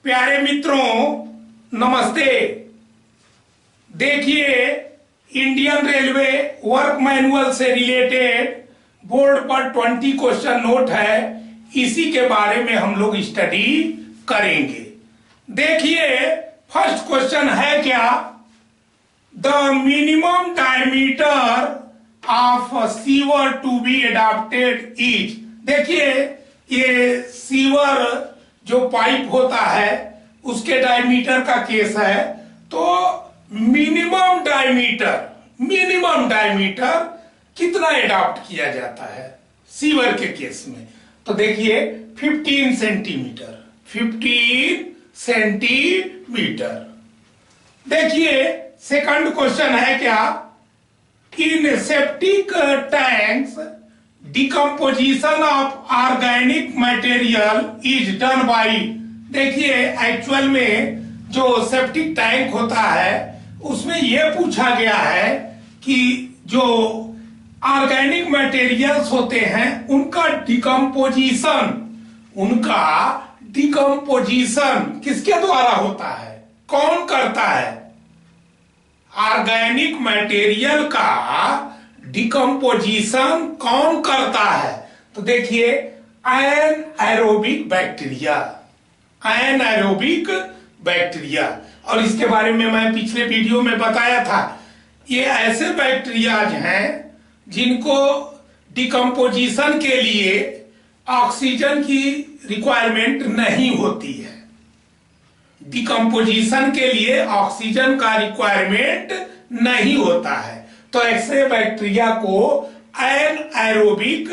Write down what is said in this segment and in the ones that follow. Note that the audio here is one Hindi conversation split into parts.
प्यारे मित्रों, नमस्ते। देखिए, इंडियन रेलवे वर्क मैनुअल से रिलेटेड बोर्ड पर 20 क्वेश्चन नोट है, इसी के बारे में हम लोग स्टडी करेंगे। देखिए, फर्स्ट क्वेश्चन है क्या, the minimum diameter of sewer to be adopted is. देखिए, ये सीवर जो पाइप होता है उसके डायमीटर का केस है, तो मिनिमम डायमीटर कितना एडॉप्ट किया जाता है सीवर के केस में। तो देखिए 15 सेंटीमीटर। देखिए सेकंड क्वेश्चन है क्या, in septic tanks decomposition of organic material is done by. देखिए एक्चुअल में जो सेप्टिक टैंक होता है उसमें यह पूछा गया है कि जो ऑर्गेनिक मटेरियल्स होते हैं उनका डिकम्पोजिशन किसके द्वारा होता है, कौन करता है। ऑर्गेनिक मटेरियल का डिकम्पोजिशन कौन करता है, तो देखिए एनाएरोबिक बैक्टीरिया। और इसके बारे में मैं पिछले वीडियो में बताया था, ये ऐसे बैक्टीरियाज हैं जिनको डिकम्पोजिशन के लिए ऑक्सीजन की रिक्वायरमेंट नहीं होती है। डिकम्पोजिशन के लिए ऑक्सीजन का रिक्वायरमेंट नहीं होता है, तो ऐसे बैक्टीरिया को एनाएरोबिक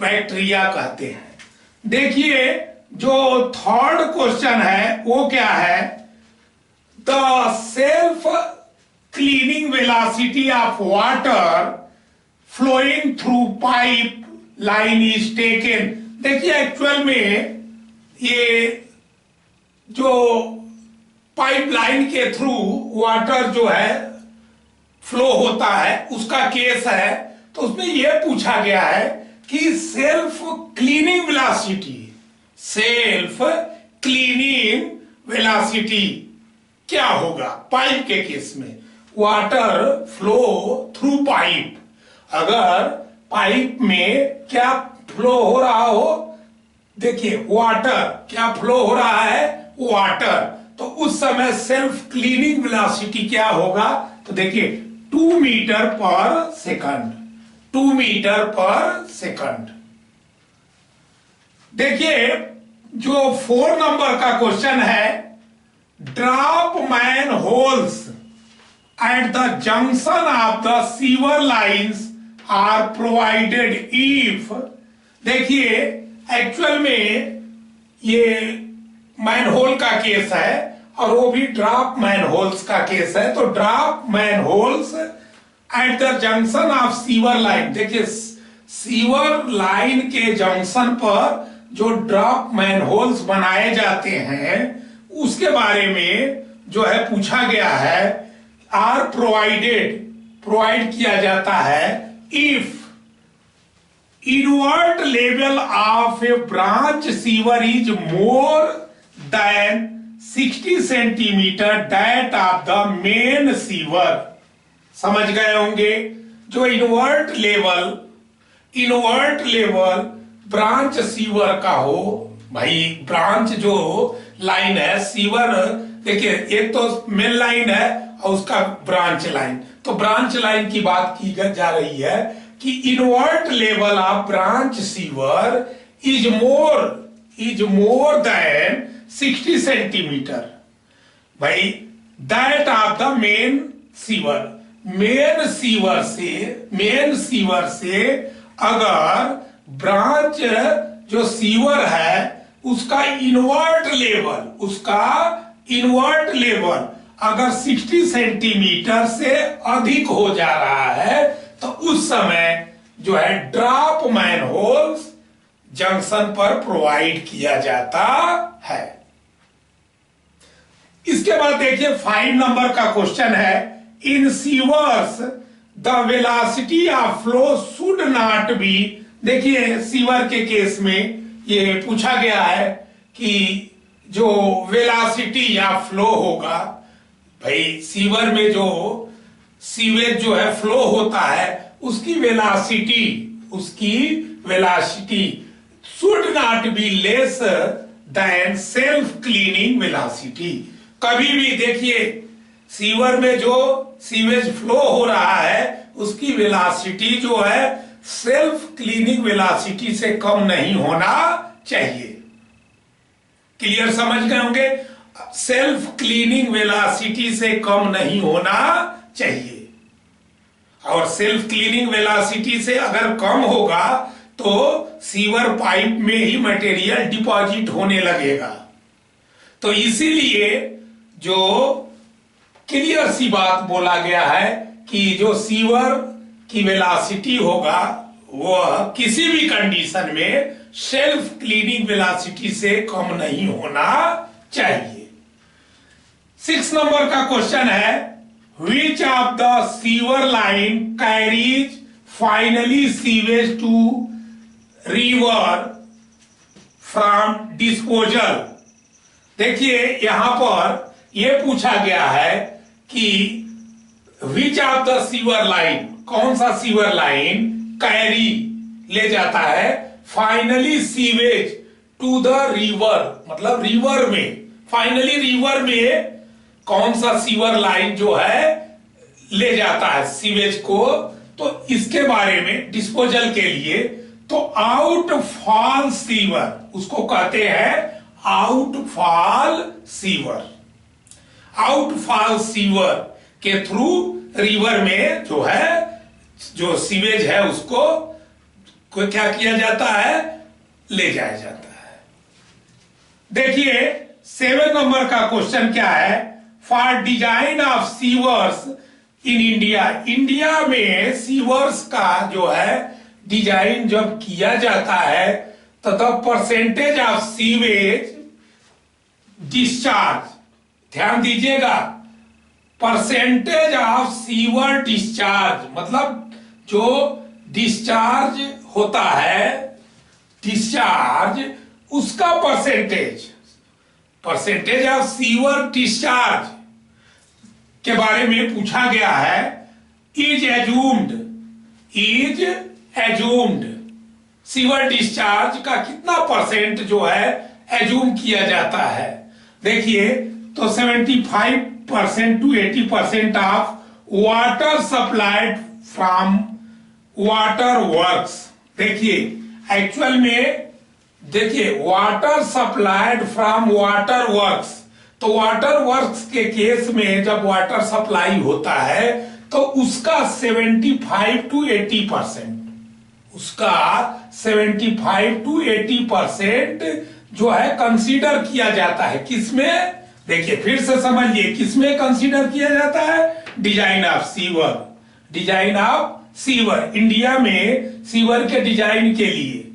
बैक्टीरिया कहते हैं। देखिए जो थर्ड क्वेश्चन है वो क्या है, the self cleaning velocity of water flowing through pipeline is taken. देखिए एक्चुअल में ये जो पाइप लाइन के थ्रू वाटर जो है फ्लो होता है उसका केस है, तो उसमें यह पूछा गया है कि सेल्फ क्लीनिंग वेलोसिटी क्या होगा पाइप के केस में। वाटर फ्लो थ्रू पाइप, अगर पाइप में क्या फ्लो हो रहा हो, देखिए वाटर क्या फ्लो हो रहा है, वाटर, तो उस समय सेल्फ क्लीनिंग वेलोसिटी क्या होगा, तो देखिए 2 मीटर पर सेकंड। देखिए जो 4 नंबर का क्वेश्चन है, drop manholes at the junction of the sewer lines are provided if. देखिए एक्चुअल में ये मैनहोल का केस है और वो भी ड्रॉप मैनहोल्स का केस है, तो drop manholes eight the junction of sewer line. देखिए सीवर लाइन के जंक्शन पर जो ड्रॉप मैनहोल्स बनाए जाते हैं उसके बारे में जो है पूछा गया है, आर प्रोवाइड किया जाता है if invert level of a branch sewer is more than 60 centimetre that of the main sewer. समझ गए होंगे, जो इनवर्ट लेवल ब्रांच सीवर का हो, भाई ब्रांच जो लाइन है सीवर, देखिए एक तो मेन लाइन है और उसका ब्रांच लाइन, तो ब्रांच लाइन की बात की जा रही है कि invert level of branch sewer is more than 60 centimetre, भाई that of the main sewer से अगर ब्रांच जो सीवर है उसका इनवर्ट लेवल अगर 60 सेंटीमीटर से अधिक हो जा रहा है, तो उस समय जो है ड्रॉप मैनहोल्स जंक्शन पर प्रोवाइड किया जाता है। इसके बाद देखिए 5 नंबर का क्वेश्चन है, in sewers the velocity of flow should not be. देखिए सीवर के केस में ये पूछा गया है कि जो वेलासिटी या फ्लो होगा, भाई सीवर में जो सीवेज जो है फ्लो होता है उसकी velocity should not be less than self cleaning velocity. कभी भी देखिए सीवर में जो सीवेज फ्लो हो रहा है उसकी वेलासिटी जो है सेल्फ क्लीनिंग वेलासिटी से कम नहीं होना चाहिए। क्लियर समझ गए होंगे? सेल्फ क्लीनिंग वेलासिटी से कम नहीं होना चाहिए, और सेल्फ क्लीनिंग वेलासिटी से अगर कम होगा तो सीवर पाइप में ही मटेरियल डिपॉजिट होने लगेगा। तो इसीलिए जो क्लियर सी बात बोला गया है कि जो सीवर की वेलासिटी होगा वह किसी भी कंडीशन में सेल्फ क्लीनिंग वेलासिटी से कम नहीं होना चाहिए। 6 नंबर का क्वेश्चन है, which of the sewer line carries finally sewage to river from disposal. देखिए यहां पर यह पूछा गया है कि which of the sewer line, कौन सा सीवर लाइन कैरी ले जाता है finally sewage to the river, मतलब रिवर में, फाइनली रिवर में कौन सा सीवर लाइन जो है ले जाता है सीवेज को। तो इसके बारे में डिस्पोजल के लिए तो आउटफॉल सीवर उसको कहते हैं, आउटफॉल सीवर। आउटफॉल सीवर के थ्रू रिवर में जो है जो सीवेज है उसको क्या किया जाता है, ले जाया जाता है। देखिए 7 नंबर का क्वेश्चन क्या है, for design of sewers in India. India में सीवर्स का जो है डिजाइन जब किया जाता है तो the percentage of sewage discharge, ध्यान दीजिएगा, परसेंटेज ऑफ सीवर डिस्चार्ज मतलब जो डिस्चार्ज होता है, डिस्चार्ज उसका परसेंटेज ऑफ सीवर डिस्चार्ज के बारे में पूछा गया है। इज एज्यूम्ड सीवर डिस्चार्ज का कितना परसेंट जो है एज्यूम किया जाता है। देखिए तो 75% to 80% of water supplied from water works. देखिए एक्चुअल में देखिए water supplied from water works, तो वाटर वर्क्स के केस में जब वाटर सप्लाई होता है तो उसका 75 to 80%, उसका 75 to 80% जो है कंसीडर किया जाता है। किसमें, देखिए फिर से समझिए, किसमें कंसीडर किया जाता है, design of sewer. Design of sewer, India में सीवर के डिजाइन के लिए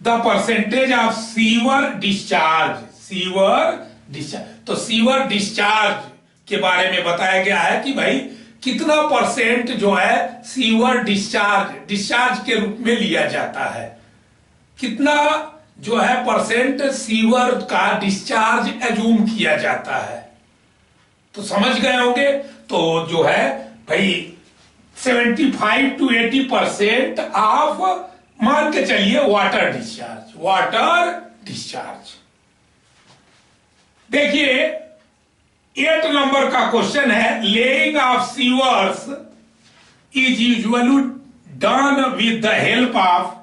the percentage of sewer discharge, तो सीवर डिस्चार्ज के बारे में बताया गया है कि भाई कितना परसेंट जो है सीवर डिस्चार्ज के रूप में लिया जाता है, कितना जो है परसेंट सीवर का डिस्चार्ज एज्यूम किया जाता है। तो समझ गए होंगे। तो जो है भाई 75 to 80% ऑफ, मान के चलिए वाटर डिस्चार्ज। देखिए 8 नंबर का क्वेश्चन है, laying of sewers is usually done with the help of.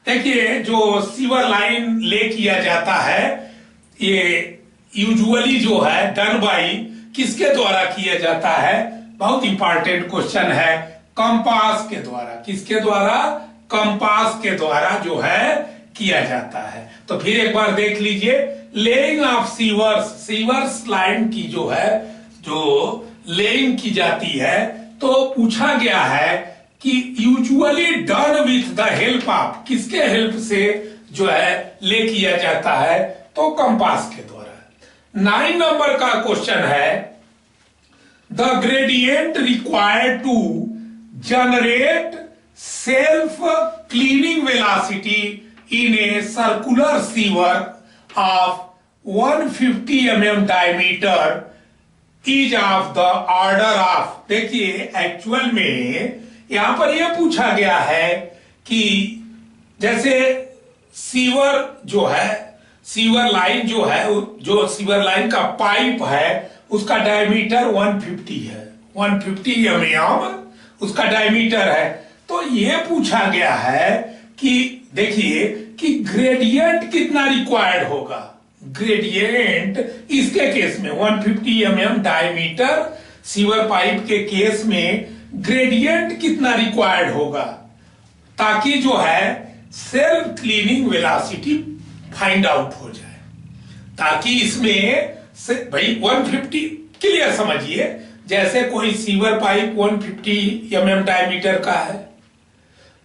देखिए जो सीवर लाइन ले किया जाता है ये यूजुअली जो है डन बाई, किसके द्वारा किया जाता है, बहुत इंपॉर्टेंट क्वेश्चन है, कंपास के द्वारा। किसके द्वारा, कंपास के द्वारा जो है किया जाता है। तो फिर एक बार देख लीजिए, लेइंग ऑफ सीवर्स लाइन की जो है जो लेइंग की जाती है तो पूछा गया है कि usually done with the help of, किसके हेल्प से जो है ले किया जाता है, तो कंपास के द्वारा। 9 नंबर का क्वेश्चन है, the gradient required to generate self cleaning velocity in a circular sewer of 150 mm diameter is of the order of, देखिए एक्चुअल में यहां पर यह पूछा गया है कि जैसे सीवर जो है, सीवर लाइन जो है, जो सीवर लाइन का पाइप है उसका डायमीटर 150 है, 150 mm उसका डायमीटर है। तो यह पूछा गया है कि देखिए कि ग्रेडियंट कितना रिक्वायर्ड होगा। ग्रेडियंट इसके केस में 150 mm डायमीटर सीवर पाइप के केस में ग्रेडियंट कितना रिक्वायर्ड होगा ताकि जो है self cleaning velocity find out हो जाए, ताकि इसमें से भाई 150 क्लियर समझिए, जैसे कोई सीवर पाइप 150 mm डायमीटर का है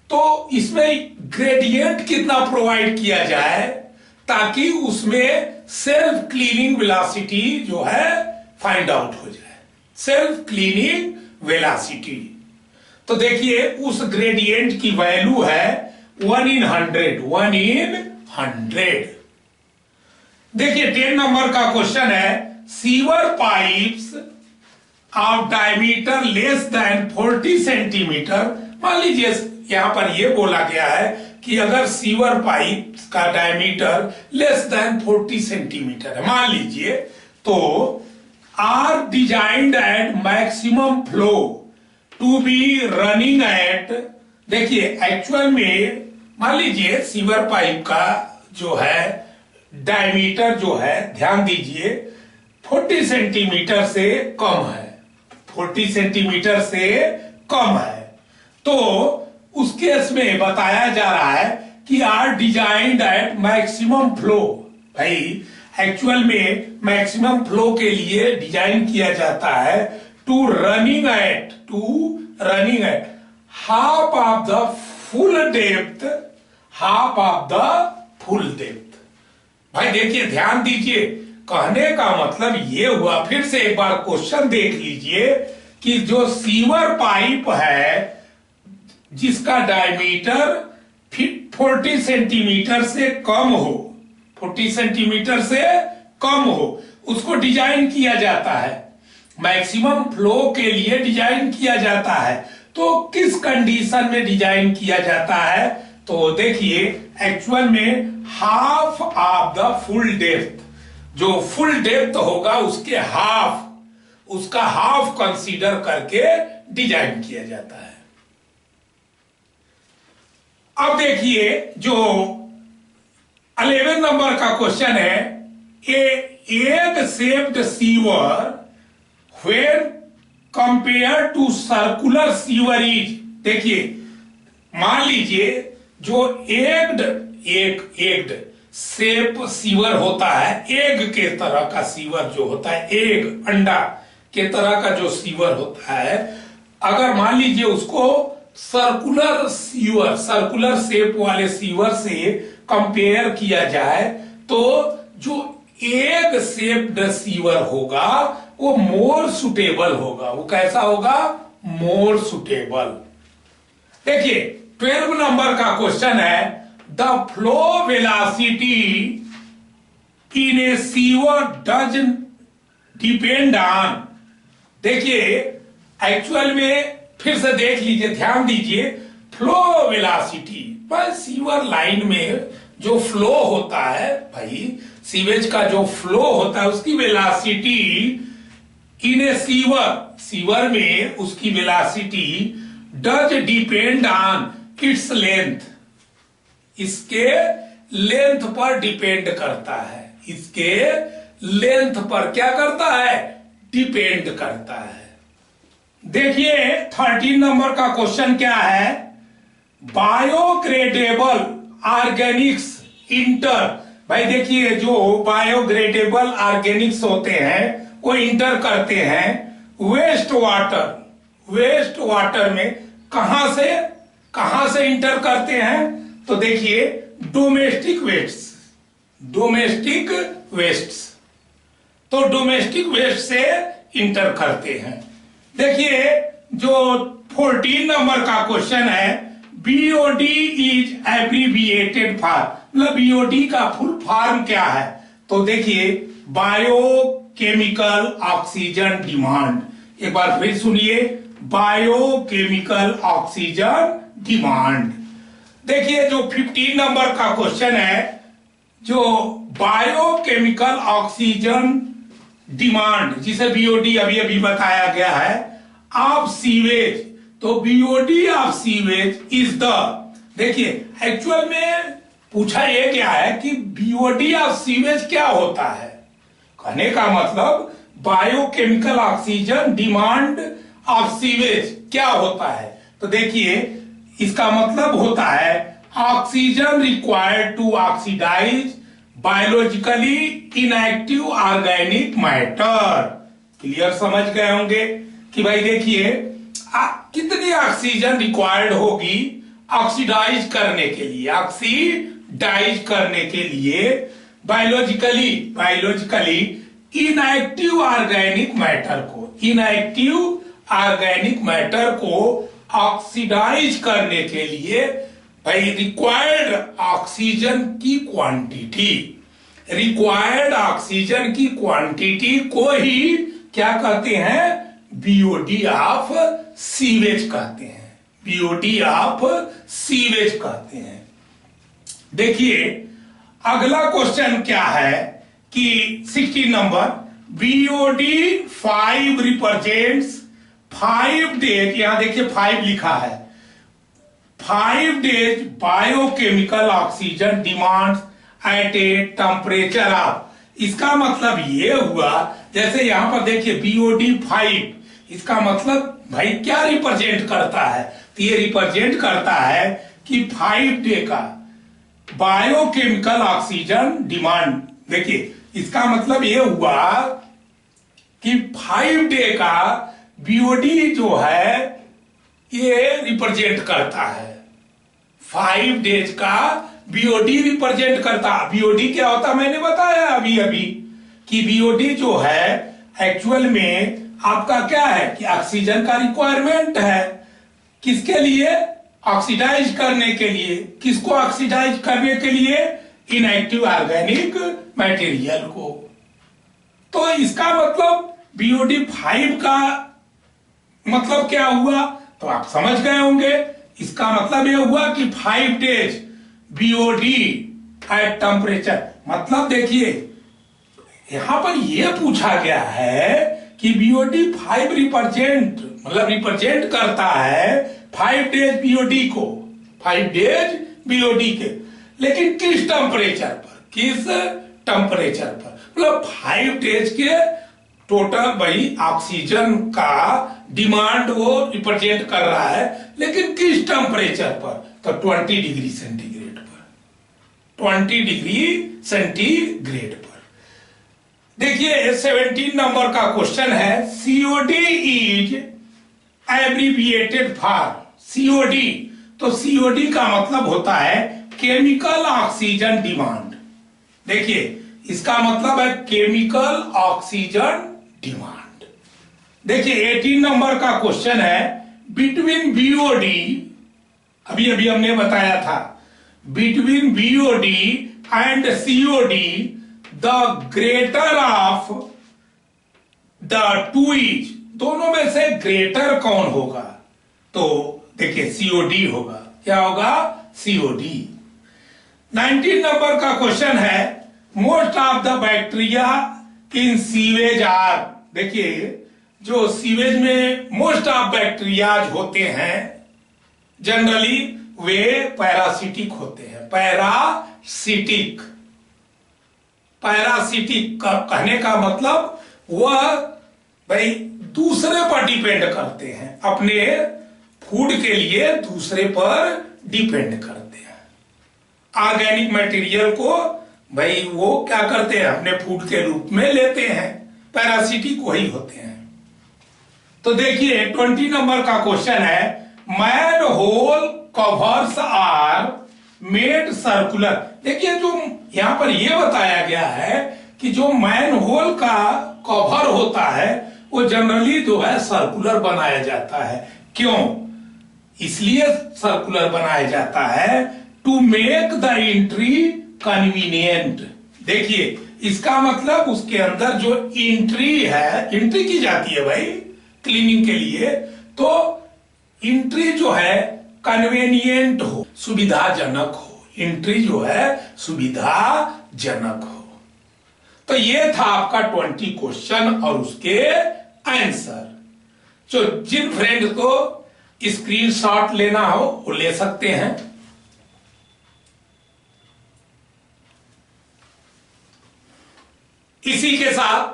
तो इसमें ग्रेडियंट कितना प्रोवाइड किया जाए ताकि उसमें सेल्फ क्लीनिंग वेलोसिटी जो है फाइंड आउट हो जाए, सेल्फ क्लीनिंग वेलोसिटी। तो देखिए उस ग्रेडियंट की वैल्यू है 1/100, 1/100। देखिए 10 नंबर का क्वेश्चन है, sewer pipes of diameter less than 40 centimetre. मान लीजिए यहां पर यह बोला गया है कि अगर सीवर पाइप का डायमीटर लेस देन 40 सेंटीमीटर है मान लीजिए, तो are designed at maximum flow to be running at, देखिए एक्चुअल में मान लीजिए सीवर पाइप का जो है डायमीटर जो है, ध्यान दीजिए 40 सेंटीमीटर से कम है, 40 सेंटीमीटर से कम है। तो उस केस में बताया जा रहा है कि are designed at maximum flow. भाई एक्चुअल में मैक्सिमम फ्लो के लिए डिजाइन किया जाता है to running at half of the full depth, half of the full depth. भाई देखिए ध्यान दीजिए, कहने का मतलब ये हुआ, फिर से एक बार क्वेश्चन देख लीजिए कि जो सीवर पाइप है जिसका डायमीटर 40 सेंटीमीटर से कम हो, 40 सेंटीमीटर से कम हो, उसको डिजाइन किया जाता है, मैक्सिमम फ्लो के लिए डिजाइन किया जाता है। तो किस कंडीशन में डिजाइन किया जाता है, तो देखिए एक्चुअल में half of the full depth, जो फुल डेप्थ होगा उसके हाफ, उसका हाफ कंसीडर करके डिजाइन किया जाता है। अब देखिए जो 11 नंबर का क्वेश्चन है, egg shaped sewer when compare to circular sewer is, देखिए मान लीजिए जो एग्ड शेप सीवर होता है, एग के तरह का सीवर जो होता है, एग अंडा के तरह का जो सीवर होता है, अगर मान लीजिए उसको सर्कुलर सीवर, सर्कुलर शेप वाले सीवर से कंपेयर किया जाए तो जो एग शेप्ड सीवर होगा वो मोर सुटेबल होगा। वो कैसा होगा? More suitable. देखिए 12 नंबर का क्वेश्चन है, the flow velocity in A sewer does depend on, देखिए एक्चुअल में फिर से देख लीजिए, ध्यान दीजिए, फ्लो वेलोसिटी पर सीवर लाइन में जो फ्लो होता है, भाई सीवेज का जो फ्लो होता है उसकी velocity in A sewer, sewer में उसकी velocity does depend on its length, इसके लेंथ पर डिपेंड करता है, इसके लेंथ पर क्या करता है? डिपेंड करता है। देखिए 13 नंबर का क्वेश्चन क्या है, बायोग्रेडेबल ऑर्गेनिक्स इंटर, भाई देखिए जो बायोग्रेडेबल ऑर्गेनिक्स होते हैं वो इंटर करते हैं वेस्ट वाटर, वेस्ट वाटर में कहां से इंटर करते हैं, तो देखिए डोमेस्टिक वेस्ट, डोमेस्टिक वेस्ट, तो डोमेस्टिक वेस्ट से इंटर करते हैं। देखिए जो 14 नंबर का क्वेश्चन है, बीओडी इज एब्रीविएटेड फॉर, मतलब बीओडी का फुल फॉर्म क्या है, तो देखिए बायोकेमिकल ऑक्सीजन डिमांड, एक बार फिर सुनिए, बायोकेमिकल ऑक्सीजन डिमांड। देखिए जो 15 नंबर का क्वेश्चन है, जो बायोकेमिकल ऑक्सीजन डिमांड जिसे बीओडी अभी अभी बताया गया है ऑफ सीवेज, तो BOD of sewage is the, देखिए एक्चुअल में पूछा यह क्या है कि बीओडी ऑफ सीवेज क्या होता है। कहने का मतलब biochemical oxygen demand of sewage क्या होता है। तो देखिए इसका मतलब होता है oxygen required to oxidise biologically inactive organic matter. Clear समझ गए होंगे कि भाई देखिए कितनी ऑक्सीजन रिक्वायर्ड होगी ऑक्सीडाइज करने के लिए, ऑक्सीडाइज करने के लिए बायोलॉजिकली इनएक्टिव ऑर्गेनिक मैटर को, इनएक्टिव ऑर्गेनिक मैटर को ऑक्सीडाइज करने के लिए भाई रिक्वायर्ड ऑक्सीजन की क्वांटिटी, रिक्वायर्ड ऑक्सीजन की क्वांटिटी को ही क्या कहते हैं, बीओडी ऑफ सीवेज कहते हैं, बीओडी ऑफ सीवेज कहते हैं। देखिए अगला क्वेश्चन क्या है कि 16 नंबर, बीओडी 5 रिप्रेजेंट्स 5 डेज, यहां देखिए 5 लिखा है, 5 days biochemical oxygen demands at a temperature of, इसका मतलब ये हुआ, जैसे यहां पर देखिए बीओडी 5, इसका मतलब भाई क्या रिप्रेजेंट करता है, तो ये रिप्रेजेंट करता है कि 5 डे का बायोकेमिकल ऑक्सीजन डिमांड। देखिए इसका मतलब ये हुआ कि 5 डे का बीओडी जो है ये रिप्रेजेंट करता है, 5 डेज का बीओडी रिप्रेजेंट करता। बीओडी क्या होता मैंने बताया अभी अभी कि बीओडी जो है एक्चुअल में आपका क्या है कि ऑक्सीजन का रिक्वायरमेंट है, किसके लिए, ऑक्सीडाइज करने के लिए, किसको ऑक्सीडाइज करने के लिए, इनएक्टिव ऑर्गेनिक मटेरियल को। तो इसका मतलब बीओडी 5 का मतलब क्या हुआ, तो आप समझ गए होंगे, इसका मतलब यह हुआ कि 5 डेज बीओडी एट टेम्परेचर, मतलब देखिए यहां पर यह पूछा गया है कि बीओडी 5 रिप्रेजेंट, मतलब रिप्रेजेंट करता है 5 डेज बीओडी को, 5 डेज बीओडी के, लेकिन किस टेम्परेचर पर, किस टेम्परेचर पर, मतलब 5 डेज के टोटल भाई ऑक्सीजन का डिमांड वो रिप्रेजेंट कर रहा है, लेकिन किस टेम्परेचर पर, तो 20 डिग्री सेंटीग्रेड पर, 20 डिग्री सेंटीग्रेड पर। देखिए 17 नंबर का क्वेश्चन है, COD is abbreviated for, COD, तो सीओडी का मतलब होता है केमिकल ऑक्सीजन डिमांड। देखिए इसका मतलब है केमिकल ऑक्सीजन डिमांड। देखिए 18 नंबर का क्वेश्चन है, बिटवीन बीओडी, अभी अभी हमने बताया था, between BOD and COD the greater of the two is, दोनों में से ग्रेटर कौन होगा, तो देखिए सीओडी होगा, क्या होगा, सीओडी। 19 नंबर का क्वेश्चन है, most of the bacteria in sewage are, देखिए जो सीवेज में मोस्ट ऑफ बैक्टीरियाज होते हैं जनरली वे पैरासिटिक होते हैं, पैरासिटिक, पैरासिटिक का कहने का मतलब वह भाई दूसरे पर डिपेंड करते हैं, अपने फूड के लिए दूसरे पर डिपेंड करते हैं, ऑर्गेनिक मटेरियल को भाई वो क्या करते हैं अपने फूड के रूप में लेते हैं, पैरासिटिक वही होते हैं। तो देखिए 20 नंबर का क्वेश्चन है, manhole covers are made circular. देखिए जो यहां पर यह बताया गया है कि जो मैन होल का कवर होता है वो जनरली जो है सर्कुलर बनाया जाता है। क्यों? इसलिए सर्कुलर बनाया जाता है to make the entry convenient. देखिए इसका मतलब उसके अंदर जो एंट्री है, एंट्री की जाती है भाई क्लीनिंग के लिए, तो एंट्री जो है कन्वेनियंट हो, सुविधाजनक हो, एंट्री जो है सुविधाजनक हो। तो ये था आपका 20 क्वेश्चन और उसके आंसर। जो जिन फ्रेंड को स्क्रीनशॉट लेना हो वो ले सकते हैं। इसी के साथ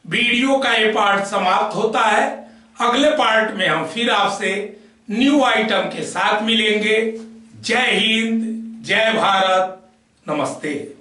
वीडियो का ये पार्ट समाप्त होता है। अगले पार्ट में हम फिर आपसे न्यू आइटम के साथ मिलेंगे। जय हिंद, जय भारत, नमस्ते।